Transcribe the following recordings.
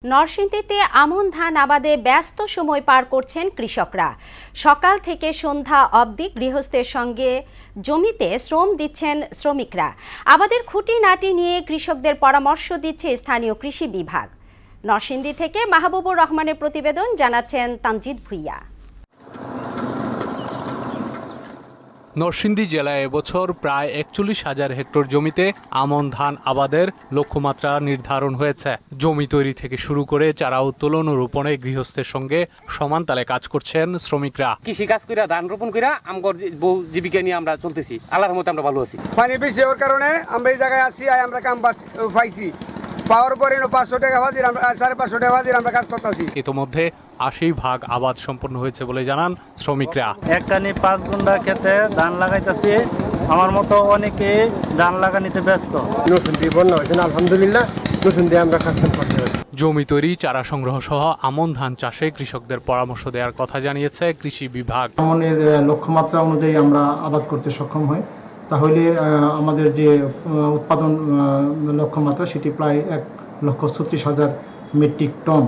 নরসিংদীতে আমন ধান আবাদে ব্যস্ত সময় পার করছেন কৃষকরা। সকাল থেকে সন্ধ্যা অবধি গৃহস্থের সঙ্গে জমিতে শ্রম দিচ্ছেন শ্রমিকরা। আবাদের খুঁটিনাটি নিয়ে কৃষকদের পরামর্শ দিচ্ছে স্থানীয় কৃষি বিভাগ। নরসিংদী থেকে মাহবুবুর রহমানের প্রতিবেদন, জানাচ্ছেন তামজিদ ভুইয়া। নরসিংদী জেলায় এবছর প্রায় ৪১,০০০ হেক্টর জমিতে আমন ধান আবাদের লক্ষ্যমাত্রা নির্ধারণ হয়েছে। জমি তৈরি থেকে শুরু করে চারা উত্তোলন ও রোপণে গৃহস্থের সঙ্গে সমান তালে কাজ করছেন শ্রমিকরা। কৃষি কাজ করে ধান রোপণ করে আমগর জীবিকা নিয়ে আমরা চলতেছি। আল্লাহর রহমতে আমরা ভালো আছি। পানি বেশি হওয়ার কারণে আমরা এই জায়গায় আসি, আমরা কাম পাইছি। পাওয়ার পরে 500 টাকা হাজির, 550 টাকা হাজির আমরা কাজ করতেছি। ইতোমধ্যে ৮০% আবাদ সম্পন্ন হয়েছে বলে জানান শ্রমিকরা। একটানি 5 গুন্ডা খেতে ধান লাগাইতেছি। আমার মতো অনেকে ধান লাগানিতে ব্যস্ত। নরসিংদী বন্যা হয়েছে না, আলহামদুলিল্লাহ। নরসিংদী আমরা কাজ করতে পারি। জমি তৈরি, চারা সংগ্রহ সহ আমন ধান চাষে কৃষকদের পরামর্শ দেওয়ার কথা জানিয়েছে কৃষি বিভাগ। আমনের লক্ষ্যমাত্রা অনুযায়ী আমরা আবাদ করতে সক্ষম হই, তাহলে আমাদের যে উৎপাদন লক্ষ্যমাত্রা সেটি প্রায় ১,৩৬,০০০ মেট্রিক টন,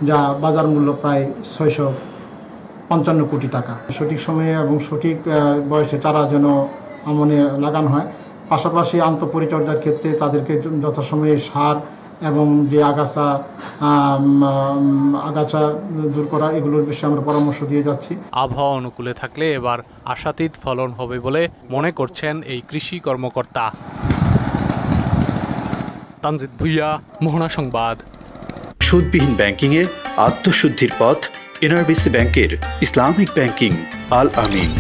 যা বাজার মূল্য প্রায় ৬৫৫ কোটি টাকা। সঠিক সময়ে এবং সঠিক বয়সে চারা যেন আমনে লাগানো হয়। পাশাপাশি আন্তঃপরিচর্যার ক্ষেত্রে তাদেরকে যথাসময়ে সার এবং যে আগাছা দূর করা, এগুলোর বিষয়ে আমরা পরামর্শ দিয়ে যাচ্ছি। আবহাওয়া অনুকূলে থাকলে এবার আশাতীত ফলন হবে বলে মনে করছেন এই কৃষি কর্মকর্তা। তামজিদ ভুইয়া, মোহনা সংবাদ। সুদবিহীন ব্যাংকিংয়ে আত্মশুদ্ধির পথ, এনআরবিসি ব্যাংকের ইসলামিক ব্যাংকিং আল আমিন।